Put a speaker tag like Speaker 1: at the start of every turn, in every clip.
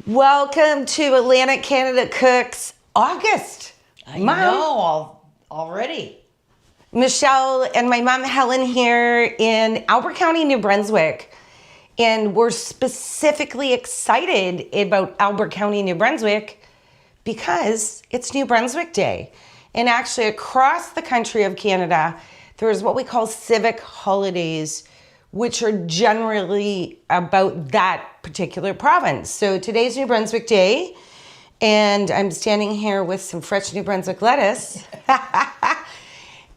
Speaker 1: Welcome to Atlantic Canada Cooks August.
Speaker 2: I know already.
Speaker 1: Michelle and my mom Helen here in Albert County, New Brunswick. And we're specifically excited about Albert County, New Brunswick because it's New Brunswick Day. And actually across the country of Canada, there's what we call civic holidays, which are generally about that particular province. So today's New Brunswick Day, and I'm standing here with some fresh New Brunswick lettuce.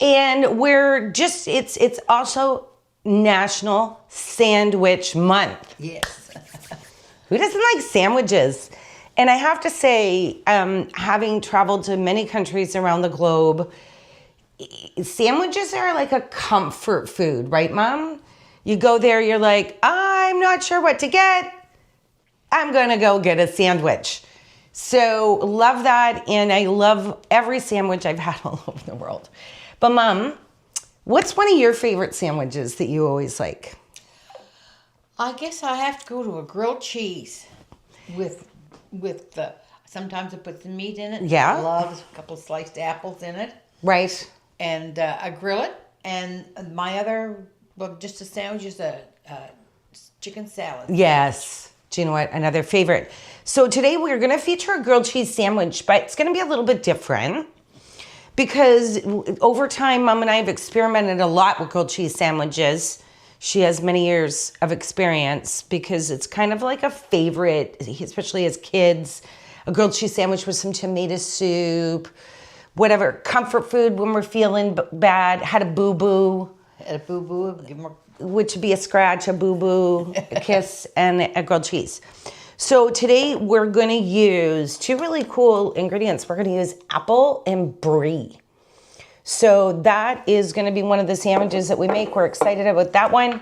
Speaker 1: And it's also National Sandwich Month.
Speaker 2: Yes.
Speaker 1: Who doesn't like sandwiches? And I have to say, having traveled to many countries around the globe, sandwiches are like a comfort food, right, Mom? You go there, you're like, I'm not sure what to get. I'm gonna go get a sandwich. So love that, and I love every sandwich I've had all over the world. But Mom, what's one of your favorite sandwiches that you always like?
Speaker 2: I guess I have to go to a grilled cheese with the. Sometimes I put some meat in it.
Speaker 1: Yeah.
Speaker 2: I love a couple of sliced apples in it.
Speaker 1: Right.
Speaker 2: And I grill it. And my other, just a sandwich is a chicken salad.
Speaker 1: Yes. Do you know what? Another favorite. So today we're going to feature a grilled cheese sandwich, but it's going to be a little bit different because over time, Mom and I have experimented a lot with grilled cheese sandwiches. She has many years of experience because it's kind of like a favorite, especially as kids. A grilled cheese sandwich with some tomato soup, whatever, comfort food when we're feeling bad. Had a boo-boo.
Speaker 2: Had a boo-boo. Give more.
Speaker 1: Which would be a scratch, a boo-boo, a kiss, and a grilled cheese. So today we're going to use two really cool ingredients. We're going to use apple and brie. So that is going to be one of the sandwiches that we make. We're excited about that one.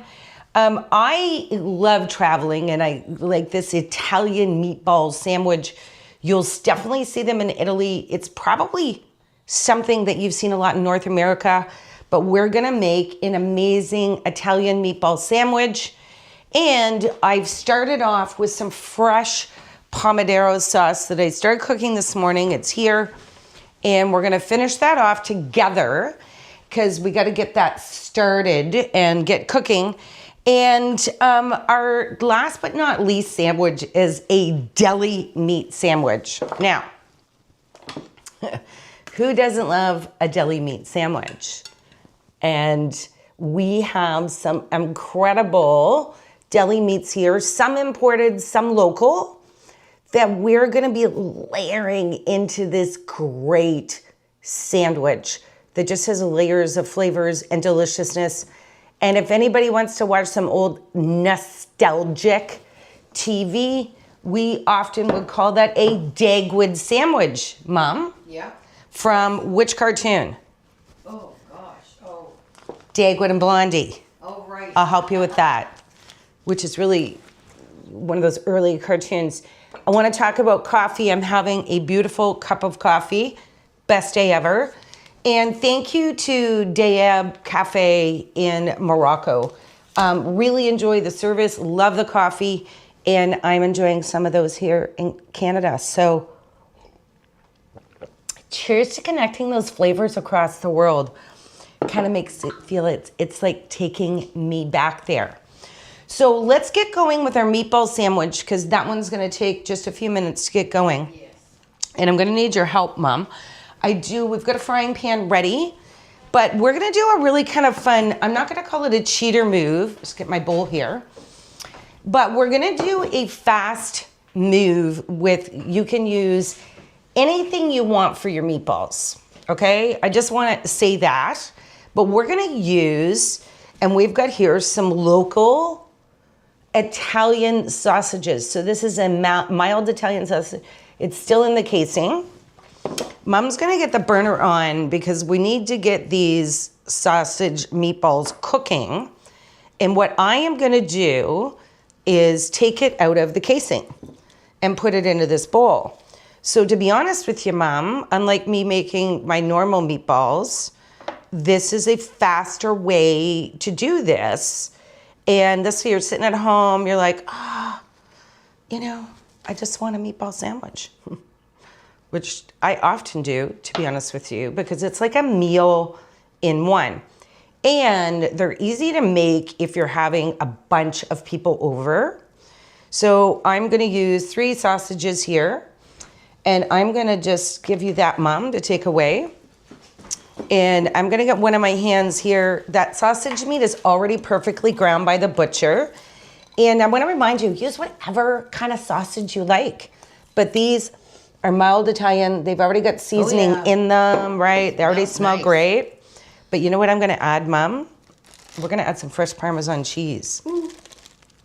Speaker 1: I love traveling, and I like this Italian meatball sandwich. You'll definitely see them in Italy. It's probably something that you've seen a lot in North America, but we're gonna make an amazing Italian meatball sandwich. And I've started off with some fresh pomodoro sauce that I started cooking this morning. It's here. And we're gonna finish that off together because we gotta get that started and get cooking. And our last but not least sandwich is a deli meat sandwich. Now, who doesn't love a deli meat sandwich? And we have some incredible deli meats here, some imported, some local, that we're gonna be layering into this great sandwich that just has layers of flavors and deliciousness. And if anybody wants to watch some old nostalgic TV, we often would call that a Dagwood sandwich, Mom.
Speaker 2: Yeah.
Speaker 1: From which cartoon?
Speaker 2: Oh, gosh. Oh.
Speaker 1: Dagwood and Blondie.
Speaker 2: Oh, right.
Speaker 1: I'll help you with that, which is really one of those early cartoons. I want to talk about coffee. I'm having a beautiful cup of coffee. Best day ever. And thank you to Dayab Cafe in Morocco. Really enjoy the service, love the coffee, and I'm enjoying some of those here in Canada. So cheers to connecting those flavors across the world. Kind of makes it feel it's like taking me back there. So let's get going with our meatball sandwich because that one's gonna take just a few minutes to get going.
Speaker 2: Yes.
Speaker 1: And I'm gonna need your help, Mom. We've got a frying pan ready, but we're gonna do a really kind of fun, I'm not gonna call it a cheater move, just get my bowl here, but we're gonna do a fast move you can use anything you want for your meatballs, okay? I just wanna say that, but we're gonna use, and we've got here some local Italian sausages. So this is a mild Italian sausage. It's still in the casing. Mom's gonna get the burner on because we need to get these sausage meatballs cooking. And what I am gonna do is take it out of the casing and put it into this bowl. So to be honest with you, Mom, unlike me making my normal meatballs, this is a faster way to do this. And this way you're sitting at home, you're like, I just want a meatball sandwich, which I often do, to be honest with you, because it's like a meal in one. And they're easy to make if you're having a bunch of people over. So I'm gonna use 3 sausages here, and I'm gonna just give you that, Mom, to take away. And I'm gonna get one of my hands here. That sausage meat is already perfectly ground by the butcher. And I wanna remind you, use whatever kind of sausage you like. But these are mild Italian. They've already got seasoning in them, right? They already smell great. But you know what I'm gonna add, Mom? We're gonna add some fresh Parmesan cheese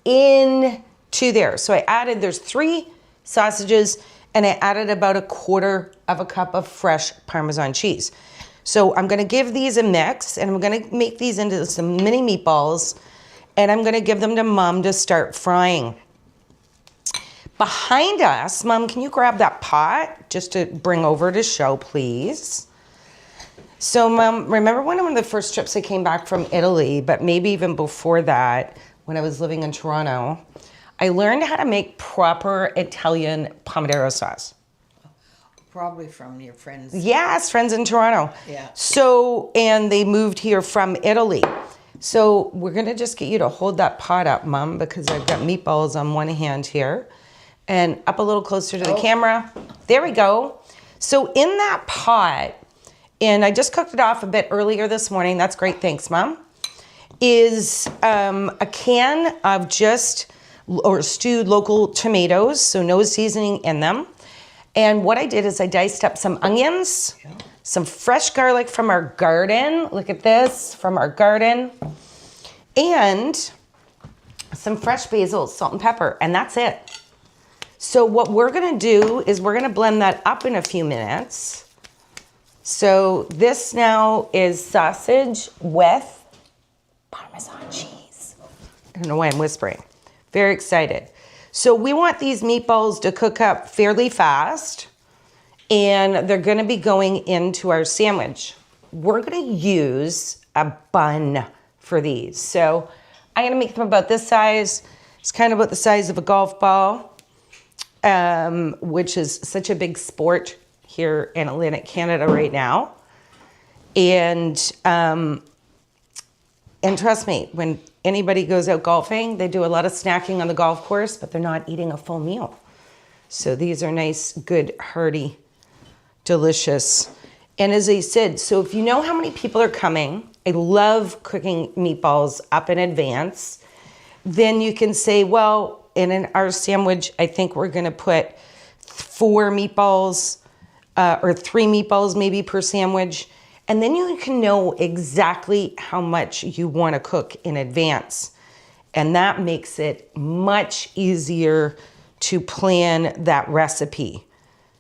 Speaker 1: into there. So I added, there's 3 sausages, and I added about 1/4 cup of fresh Parmesan cheese. So I'm gonna give these a mix, and I'm gonna make these into some mini meatballs, and I'm gonna give them to Mom to start frying. Behind us, Mom, can you grab that pot just to bring over to show, please? So, Mom, remember one of the first trips I came back from Italy, but maybe even before that, when I was living in Toronto, I learned how to make proper Italian pomodoro sauce.
Speaker 2: Probably from your friends.
Speaker 1: Yes, friends in Toronto.
Speaker 2: Yeah.
Speaker 1: So, and they moved here from Italy. So we're gonna just get you to hold that pot up, Mom, because I've got meatballs on one hand here. And up a little closer to the camera. There we go. So in that pot, and I just cooked it off a bit earlier this morning. That's great, thanks, Mom. Is a can of stewed local tomatoes, so no seasoning in them. And what I did is I diced up some onions, some fresh garlic from our garden. Look at this, from our garden. And some fresh basil, salt and pepper, and that's it. So what we're gonna do is we're gonna blend that up in a few minutes. So this now is sausage with Parmesan cheese. I don't know why I'm whispering. Very excited. So we want these meatballs to cook up fairly fast, and they're gonna be going into our sandwich. We're gonna use a bun for these. So I'm gonna make them about this size. It's kind of about the size of a golf ball, which is such a big sport here in Atlantic Canada right now. And trust me, when anybody goes out golfing, they do a lot of snacking on the golf course, but they're not eating a full meal. So these are nice, good, hearty, delicious. And as I said, so if you know how many people are coming, I love cooking meatballs up in advance. Then you can say, well, in our sandwich, I think we're gonna put 4 meatballs, or 3 meatballs maybe per sandwich. And then you can know exactly how much you want to cook in advance. And that makes it much easier to plan that recipe.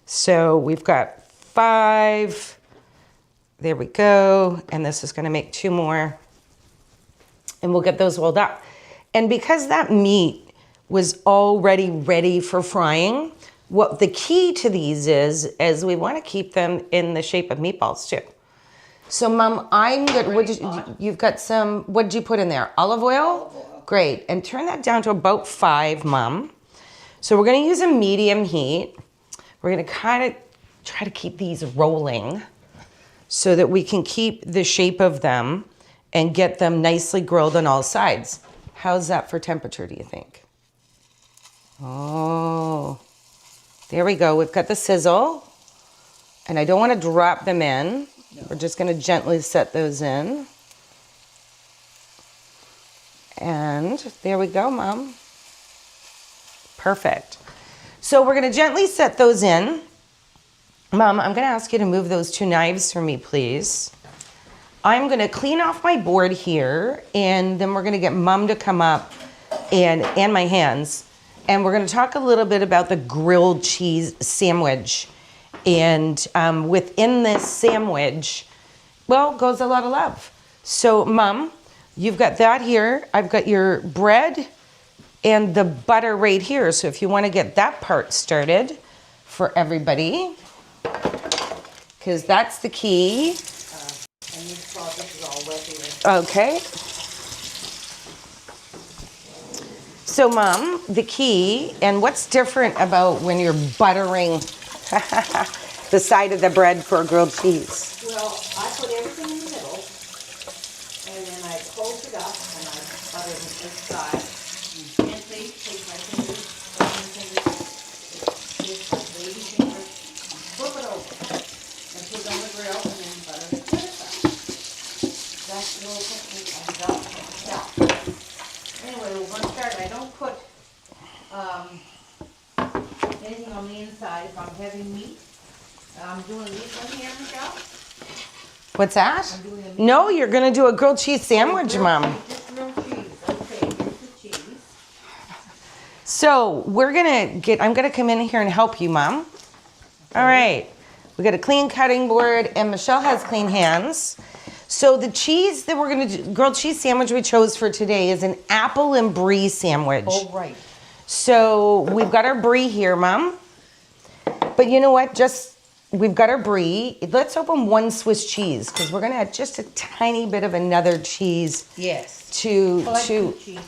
Speaker 1: So we've got 5. There we go. And this is going to make 2 more. And we'll get those rolled up. And because that meat was already ready for frying, what the key to these is we want to keep them in the shape of meatballs too. So, Mom, I'm good. You've got some, what did you put in there? Olive oil?
Speaker 2: Olive oil.
Speaker 1: Great. And turn that down to about 5, Mom. So we're going to use a medium heat. We're going to kind of try to keep these rolling so that we can keep the shape of them and get them nicely grilled on all sides. How's that for temperature, do you think? Oh, there we go. We've got the sizzle. And I don't want to drop them in. No. We're just going to gently set those in. And there we go, Mom. Perfect. So we're going to gently set those in. Mom, I'm going to ask you to move those 2 knives for me, please. I'm going to clean off my board here, and then we're going to get Mom to come up and my hands. And we're going to talk a little bit about the grilled cheese sandwich. And within this sandwich, well, goes a lot of love. So, Mom, you've got that here. I've got your bread and the butter right here. So if you want to get that part started for everybody, because that's the key.
Speaker 2: And this project is all wet here.
Speaker 1: Okay. So Mom, the key, and what's different about when you're buttering the side of the bread for a grilled cheese?
Speaker 2: Well, I put everything in the middle, and then I close it up, and I butter it this side. You gently take my fingers, baby fingers, flip it over, and put it on the grill, and then butter it the other side. That's the little technique I got myself. Anyway, we're going to start. I don't put anything on the inside if I'm having meat. I'm doing a meat one here, Michelle.
Speaker 1: What's that?
Speaker 2: I'm doing a meat.
Speaker 1: No, you're gonna do a grilled cheese sandwich, Mom.
Speaker 2: Just grilled cheese. Okay, here's the cheese.
Speaker 1: So I'm gonna come in here and help you, Mom. All right, we got a clean cutting board and Michelle has clean hands. So the cheese that we're gonna do, grilled cheese sandwich we chose for today is an apple and brie sandwich.
Speaker 2: Oh, right.
Speaker 1: So we've got our brie here, Mom. But you know what, we've got our brie. Let's open one Swiss cheese because we're gonna add just a tiny bit of another cheese.
Speaker 2: Yes.
Speaker 1: To
Speaker 2: Cheese in mine.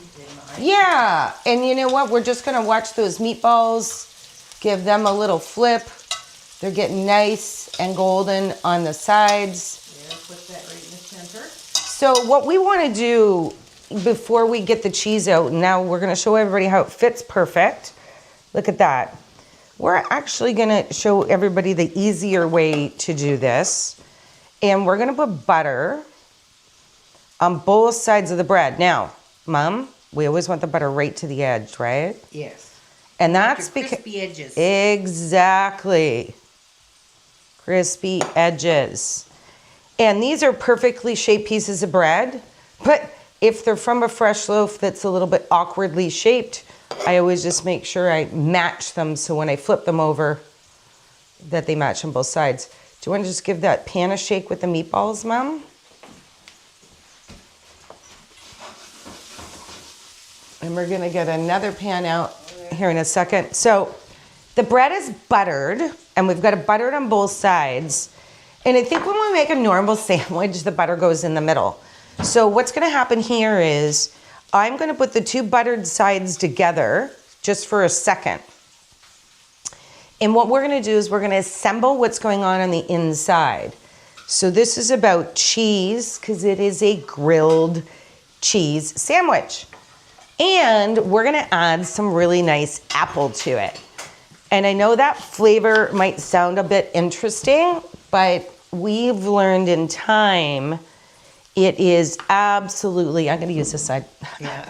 Speaker 1: yeah, and you know what? We're just gonna watch those meatballs, give them a little flip. They're getting nice and golden on the sides.
Speaker 2: Yeah, put that right in the center.
Speaker 1: So what we want to do before we get the cheese out, now we're gonna show everybody how it fits perfect. Look at that. We're actually gonna show everybody the easier way to do this. And we're gonna put butter on both sides of the bread. Now, Mom, we always want the butter right to the edge, right?
Speaker 2: Yes.
Speaker 1: And that's
Speaker 2: Your
Speaker 1: because
Speaker 2: crispy edges.
Speaker 1: exactly, crispy edges. And these are perfectly shaped pieces of bread, but if they're from a fresh loaf that's a little bit awkwardly shaped, I always just make sure I match them so when I flip them over that they match on both sides. Do you want to just give that pan a shake with the meatballs, Mom? And we're gonna get another pan out here in a second. So the bread is buttered and we've got it buttered on both sides. And I think when we make a normal sandwich, the butter goes in the middle. So what's gonna happen here is I'm gonna put the two buttered sides together just for a second. And what we're gonna do is we're gonna assemble what's going on the inside. So this is about cheese, because it is a grilled cheese sandwich. And we're gonna add some really nice apple to it. And I know that flavor might sound a bit interesting, but we've learned in time it is absolutely, I'm gonna use this side.
Speaker 2: Yeah.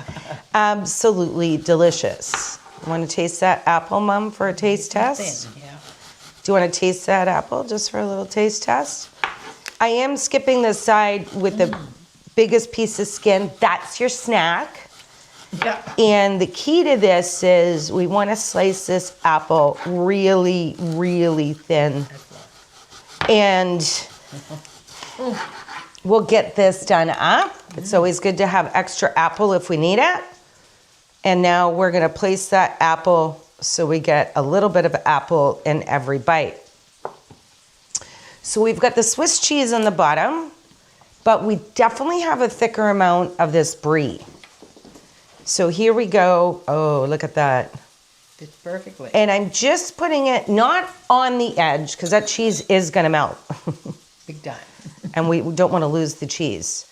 Speaker 1: Absolutely delicious. Want to taste that apple, Mom, for a taste test?
Speaker 2: Thin, yeah.
Speaker 1: Do you want to taste that apple just for a little taste test? I am skipping the side with the biggest piece of skin. That's your snack.
Speaker 2: Yeah.
Speaker 1: And the key to this is we want to slice this apple really, really thin. And we'll get this done up. It's always good to have extra apple if we need it. And now we're gonna place that apple so we get a little bit of apple in every bite. So we've got the Swiss cheese on the bottom, but we definitely have a thicker amount of this brie. So here we go. Oh, look at that.
Speaker 2: Fits perfectly.
Speaker 1: And I'm just putting it not on the edge because that cheese is gonna melt.
Speaker 2: Big time.
Speaker 1: And we don't wanna lose the cheese.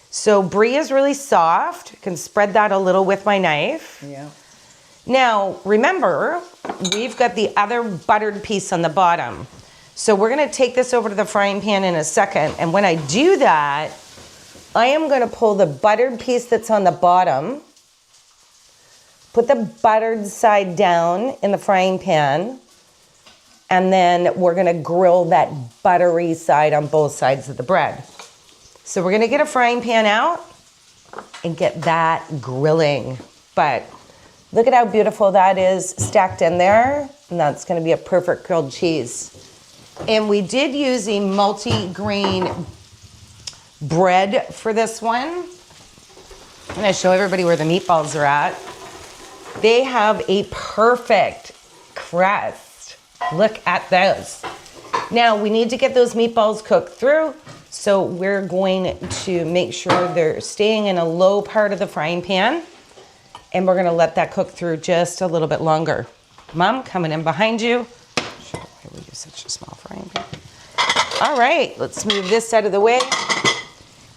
Speaker 1: So brie is really soft. I can spread that a little with my knife.
Speaker 2: Yeah.
Speaker 1: Now, remember, we've got the other buttered piece on the bottom. So we're gonna take this over to the frying pan in a second. And when I do that, I am gonna pull the buttered piece that's on the bottom, put the buttered side down in the frying pan, and then we're gonna grill that buttery side on both sides of the bread. So we're gonna get a frying pan out and get that grilling. But look at how beautiful that is stacked in there. And that's gonna be a perfect grilled cheese. And we did use a multi-grain bread for this one. I'm gonna show everybody where the meatballs are at. They have a perfect crust. Look at those. Now we need to get those meatballs cooked through. So we're going to make sure they're staying in a low part of the frying pan. And we're gonna let that cook through just a little bit longer. Mom, coming in behind you. Sure, why we use such a small frying pan. All right, let's move this out of the way.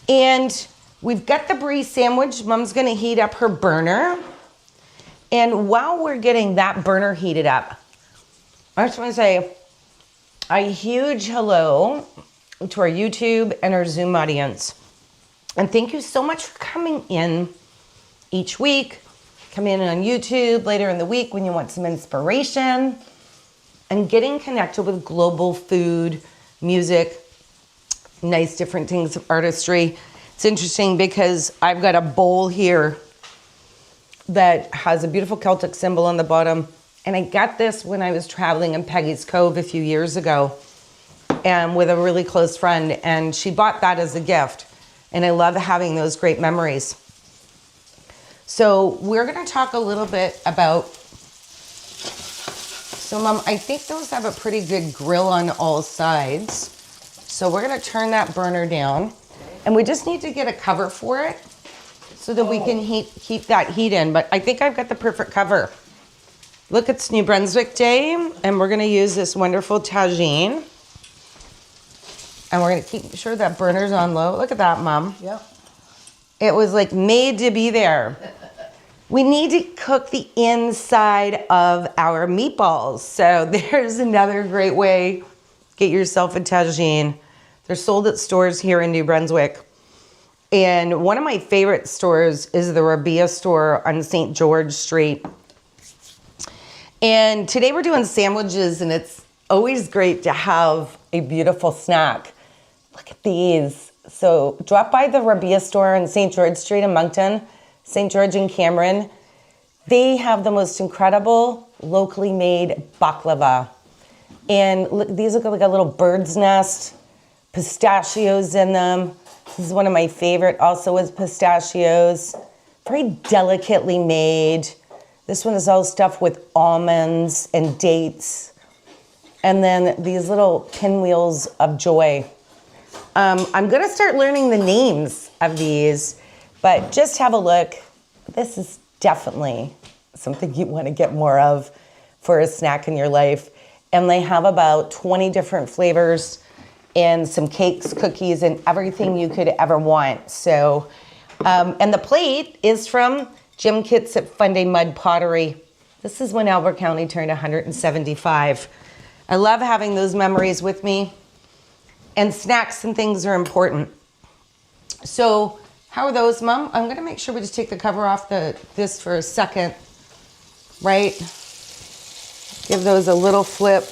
Speaker 1: And we've got the brie sandwich. Mom's gonna heat up her burner. And while we're getting that burner heated up, I just wanna say a huge hello to our YouTube and our Zoom audience. And thank you so much for coming in each week. Come in on YouTube later in the week when you want some inspiration and getting connected with global food, music, nice different things of artistry. It's interesting because I've got a bowl here that has a beautiful Celtic symbol on the bottom. And I got this when I was traveling in Peggy's Cove a few years ago and with a really close friend. And she bought that as a gift. And I love having those great memories. So we're gonna talk a little bit about, so Mom, I think those have a pretty good grill on all sides. So we're gonna turn that burner down. And we just need to get a cover for it so that we can keep that heat in. But I think I've got the perfect cover. Look, it's New Brunswick Day, and we're gonna use this wonderful tagine. And we're gonna keep sure that burner's on low. Look at that, Mom.
Speaker 2: Yep.
Speaker 1: It was like made to be there. We need to cook the inside of our meatballs. So there's another great way. Get yourself a tagine. They're sold at stores here in New Brunswick. And one of my favorite stores is the Rabia store on St. George Street. And today we're doing sandwiches, and it's always great to have a beautiful snack. Look at these. So drop by the Rabia store on St. George Street in Moncton, St. George and Cameron. They have the most incredible locally made baklava. And look, these look like a little bird's nest, pistachios in them. This is one of my favorite, also with pistachios. Very delicately made. This one is all stuffed with almonds and dates. And then these little pinwheels of joy. I'm gonna start learning the names of these, but just have a look. This is definitely something you wanna get more of for a snack in your life. And they have about 20 different flavors and some cakes, cookies, and everything you could ever want. So, and the plate is from Jim Kitts at Funday Mud Pottery. This is when Albert County turned 175. I love having those memories with me. And snacks and things are important. So how are those, Mom? I'm gonna make sure we just take the cover off this for a second, right? Give those a little flip.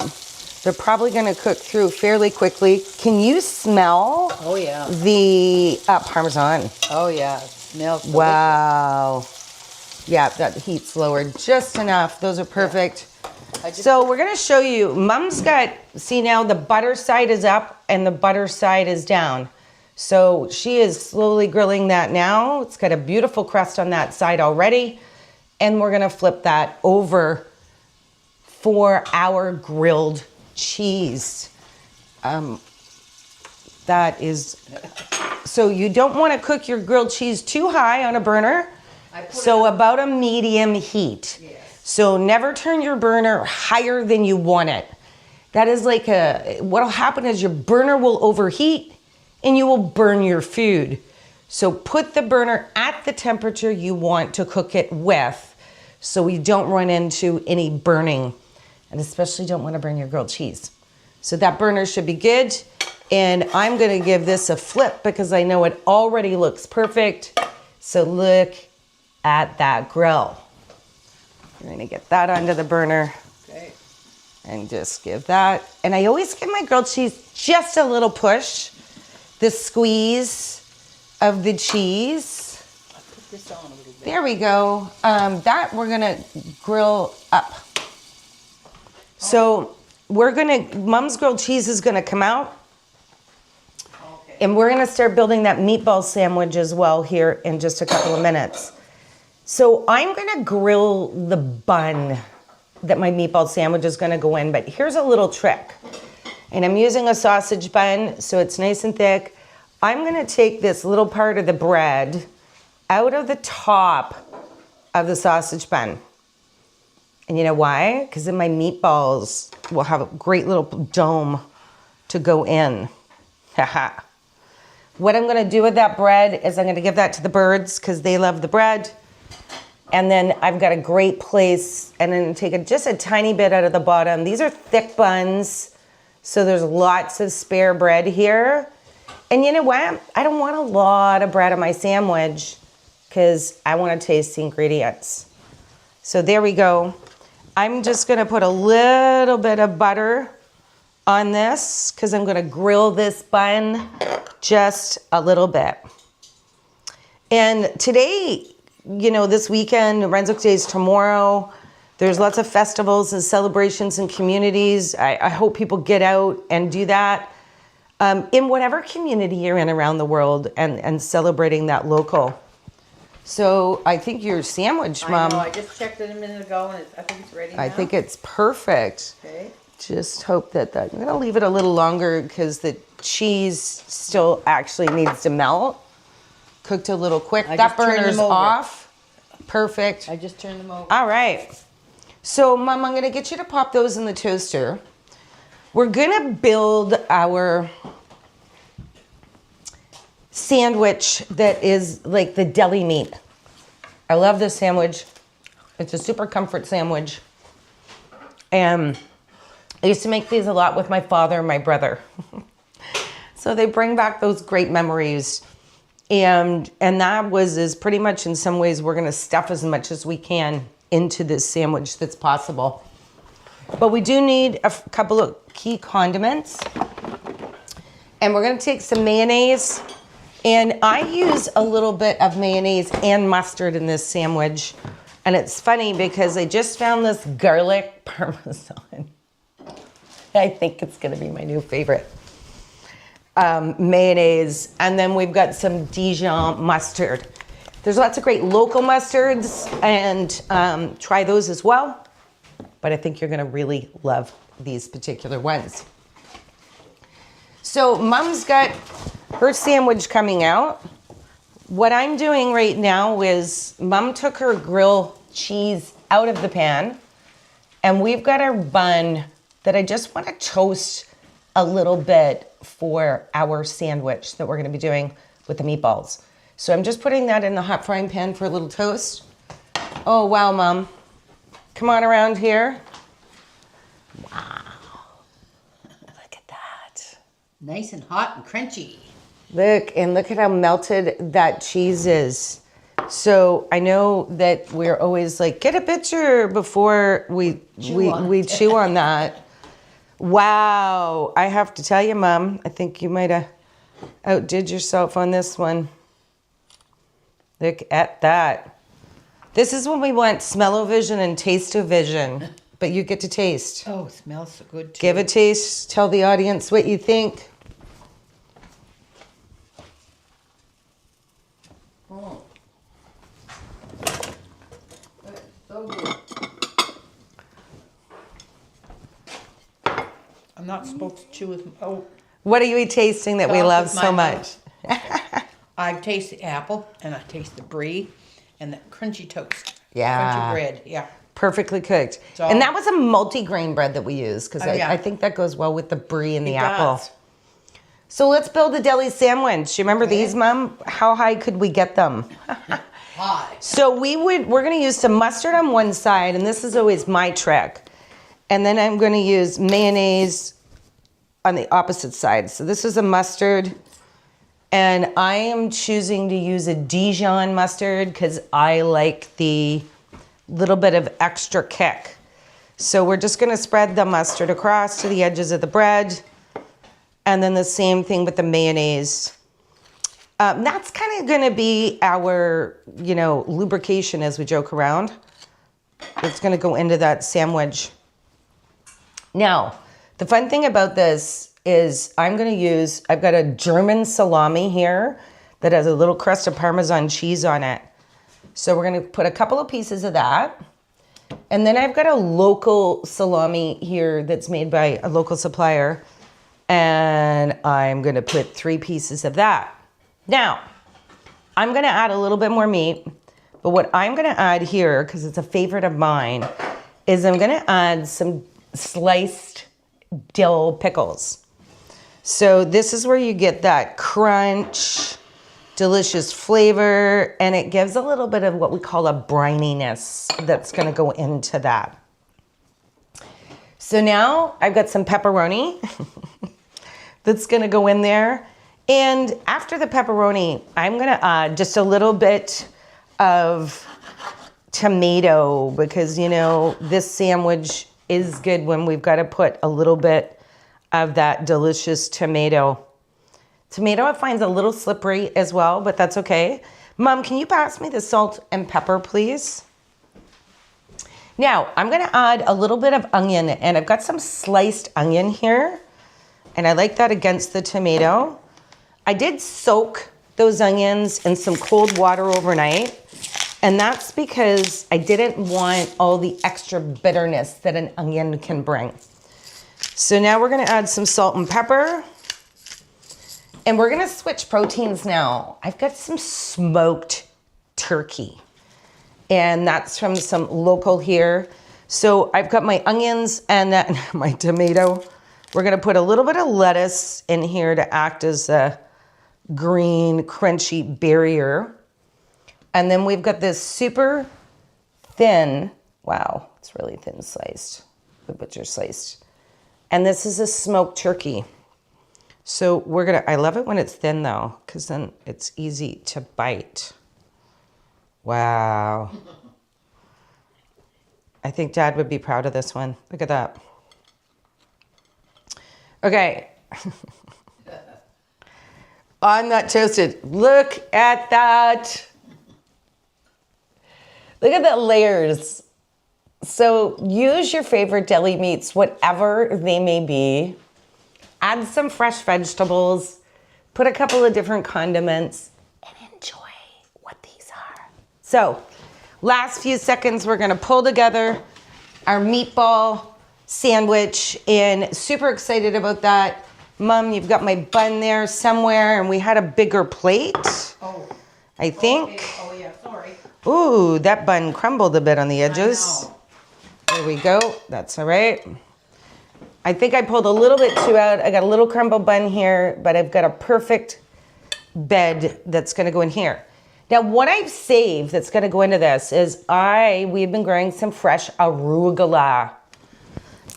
Speaker 1: They're probably gonna cook through fairly quickly. Can you smell the Parmesan?
Speaker 2: Oh yeah, it smells delicious.
Speaker 1: Wow. Yeah, that heat's lowered just enough. Those are perfect. So we're gonna show you, Mom's got, see now the butter side is up and the butter side is down. So she is slowly grilling that now. It's got a beautiful crust on that side already. And we're gonna flip that over for our grilled cheese. That is, so you don't wanna cook your grilled cheese too high on a burner. So about a medium heat. Yes. So never turn your burner higher than you want it. That is like what'll happen is your burner will overheat and you will burn your food. So put the burner at the temperature you want to cook it with so we don't run into any burning, and especially don't want to burn your grilled cheese. So that burner should be good. And I'm gonna give this a flip because I know it already looks perfect. So look at that grill. We're gonna get that onto the burner. Okay. And just give that. And I always give my grilled cheese just a little push. The squeeze of the cheese.
Speaker 2: I'll put this on a little bit.
Speaker 1: There we go. That we're gonna grill up. So Mom's grilled cheese is gonna come out. Okay. And we're gonna start building that meatball sandwich as well here in just a couple of minutes. So I'm gonna grill the bun that my meatball sandwich is gonna go in, but here's a little trick. And I'm using a sausage bun, so it's nice and thick. I'm gonna take this little part of the bread out of the top of the sausage bun. And you know why? Because then my meatballs will have a great little dome to go in. Haha. What I'm gonna do with that bread is I'm gonna give that to the birds because they love the bread. And then I've got a great place, and then take just a tiny bit out of the bottom. These are thick buns, so there's lots of spare bread here. And you know what? I don't want a lot of bread on my sandwich because I want to taste the ingredients. So there we go. I'm just gonna put a little bit of butter on this because I'm gonna grill this bun just a little bit. And today, you know, this weekend, Brunswick Day is tomorrow. There's lots of festivals and celebrations and communities. I hope people get out and do that in whatever community you're in around the world and celebrating that local. So I think your sandwich, Mom.
Speaker 2: I know, I just checked it a minute ago and I think it's ready now.
Speaker 1: I think it's perfect.
Speaker 2: Okay.
Speaker 1: Just hope that I'm gonna leave it a little longer because the cheese still actually needs to melt. Cooked a little quick. That burner's off. Perfect.
Speaker 2: I just turned them over.
Speaker 1: All right. So, Mom, I'm gonna get you to pop those in the toaster. We're gonna build our sandwich that is like the deli meat. I love this sandwich. It's a super comfort sandwich. And I used to make these a lot with my father and my brother. So they bring back those great memories. And that is pretty much in some ways we're gonna stuff as much as we can into this sandwich that's possible. But we do need a couple of key condiments. And we're gonna take some mayonnaise. And I use a little bit of mayonnaise and mustard in this sandwich. And it's funny because I just found this garlic parmesan. I think it's gonna be my new favorite. Mayonnaise, and then we've got some Dijon mustard. There's lots of great local mustards, and try those as well. But I think you're gonna really love these particular ones. So Mom's got her sandwich coming out. What I'm doing right now is Mom took her grill cheese out of the pan, and we've got our bun that I just want to toast a little bit for our sandwich that we're going to be doing with the meatballs. So I'm just putting that in the hot frying pan for a little toast. Oh, wow, Mom. Come on around here. Wow. Look at that.
Speaker 2: Nice and hot and crunchy.
Speaker 1: Look at how melted that cheese is. So I know that we're always like, get a picture before we chew on that. Wow, I have to tell you, Mom, I think you might have outdid yourself on this one. Look at that. This is when we want smell-o-vision and taste-o-vision, but you get to taste.
Speaker 2: Oh, it smells so good too.
Speaker 1: Give a taste, tell the audience what you think.
Speaker 2: Oh. That's so good. I'm not supposed to chew with,
Speaker 1: What are you tasting that we
Speaker 2: Talk
Speaker 1: love
Speaker 2: with
Speaker 1: so
Speaker 2: my
Speaker 1: much?
Speaker 2: I taste the apple and I taste the brie and that crunchy toast.
Speaker 1: Yeah.
Speaker 2: Crunchy bread, yeah.
Speaker 1: Perfectly cooked.
Speaker 2: So-
Speaker 1: And that was a multi-grain bread that we used because
Speaker 2: yeah.
Speaker 1: I think that goes well with the brie and the
Speaker 2: It
Speaker 1: apple.
Speaker 2: does.
Speaker 1: So let's build a deli sandwich. You remember these, Mom? How high could we get them?
Speaker 2: Hi.
Speaker 1: So we're gonna use some mustard on one side, and this is always my trick. And then I'm gonna use mayonnaise on the opposite side. So this is a mustard, and I am choosing to use a Dijon mustard because I like the little bit of extra kick. So we're just gonna spread the mustard across to the edges of the bread, and then the same thing with the mayonnaise. That's kind of gonna be our, lubrication as we joke around. It's gonna go into that sandwich. Now, the fun thing about this is I've got a German salami here that has a little crust of Parmesan cheese on it. So we're gonna put a couple of pieces of that. And then I've got a local salami here that's made by a local supplier. And I'm gonna put 3 pieces of that. Now, I'm gonna add a little bit more meat, But what I'm gonna add here, because it's a favorite of mine, is I'm gonna add some sliced dill pickles. So this is where you get that crunch, delicious flavor, and it gives a little bit of what we call a brininess that's gonna go into that. So now I've got some pepperoni that's gonna go in there. And after the pepperoni, I'm gonna add just a little bit of tomato because, you know, this sandwich is good when we've got to put a little bit of that delicious tomato. Tomato I find a little slippery as well, but that's okay. Mom, can you pass me the salt and pepper, please? Now, I'm gonna add a little bit of onion, and I've got some sliced onion here, and I like that against the tomato. I did soak those onions in some cold water overnight, and that's because I didn't want all the extra bitterness that an onion can bring. So now we're gonna add some salt and pepper, and we're gonna switch proteins now. I've got some smoked turkey, and that's from some local here. So I've got my onions and my tomato. We're gonna put a little bit of lettuce in here to act as a green, crunchy barrier. And then we've got this super thin, wow, it's really thin sliced, the butcher sliced. And this is a smoked turkey. So I love it when it's thin though, because then it's easy to bite. Wow. I think Dad would be proud of this one. Look at that. Okay. On that toasted, look at that. Look at the layers. So use your favorite deli meats, whatever they may be. Add some fresh vegetables, put a couple of different condiments, and enjoy what these are. So last few seconds, we're gonna pull together our meatball sandwich, and super excited about that. Mom, you've got my bun there somewhere, and we had a bigger plate, I think.
Speaker 2: Okay. Oh yeah, sorry.
Speaker 1: Ooh, that bun crumbled a bit on the edges. There we go, that's all right. I think I pulled a little bit too out. I got a little crumbled bun here, but I've got a perfect bed that's gonna go in here. Now, what I've saved that's gonna go into this is we've been growing some fresh arugula.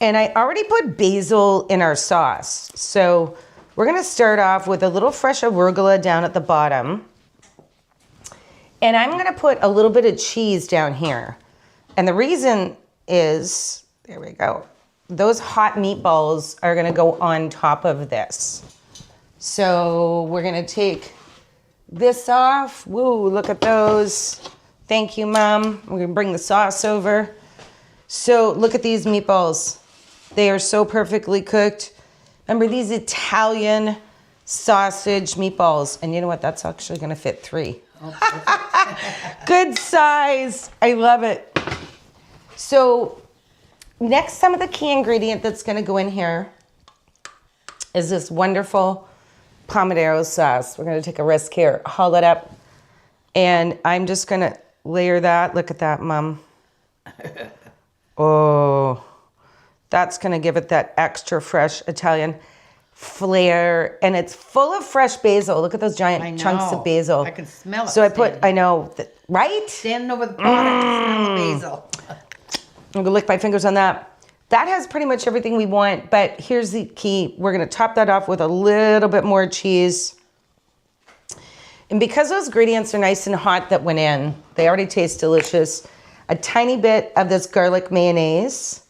Speaker 1: And I already put basil in our sauce. So we're gonna start off with a little fresh arugula down at the bottom. And I'm gonna put a little bit of cheese down here. And the reason is, there we go, those hot meatballs are gonna go on top of this. So we're gonna take this off. Woo, look at those. Thank you, Mom. We're gonna bring the sauce over. So look at these meatballs. They are so perfectly cooked. Remember these Italian sausage meatballs. And you know what? That's actually gonna fit 3. Oh, good size. I love it. So next, some of the key ingredient that's gonna go in here is this wonderful pomodoro sauce. We're gonna take a risk here, haul it up. And I'm just gonna layer that. Look at that, Mom. Oh. That's gonna give it that extra fresh Italian flair. And it's full of fresh basil. Look at those giant chunks of basil.
Speaker 2: I can smell it.
Speaker 1: So I know, right?
Speaker 2: Standing over the pot, I can smell the basil.
Speaker 1: I'm gonna lick my fingers on that. That has pretty much everything we want, but here's the key. We're gonna top that off with a little bit more cheese. And because those ingredients are nice and hot that went in, they already taste delicious. A tiny bit of this garlic mayonnaise.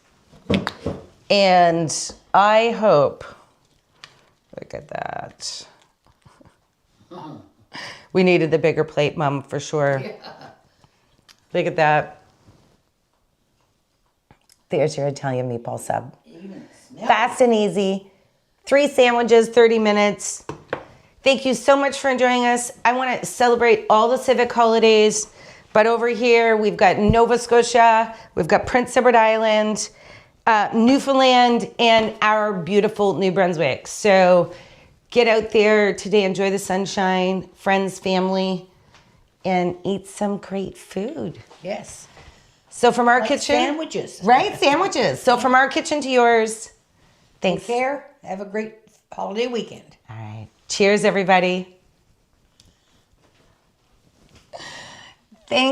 Speaker 1: And I hope, look at that. We needed the bigger plate, Mom, for sure. Yeah. Look at that. There's your Italian meatball sub. Fast and easy. 3 sandwiches, 30 minutes. Thank you so much for enjoying us. I want to celebrate all the civic holidays, but over here we've got Nova Scotia, we've got Prince Edward Island, Newfoundland, and our beautiful New Brunswick. So get out there today, enjoy the sunshine, friends, family, and eat some great food.
Speaker 2: Yes.
Speaker 1: So from our
Speaker 2: Like
Speaker 1: kitchen.
Speaker 2: sandwiches.
Speaker 1: Right, sandwiches. So from our kitchen to yours. Thanks.
Speaker 2: Take care. Have a great holiday weekend.
Speaker 1: All right. Cheers, everybody.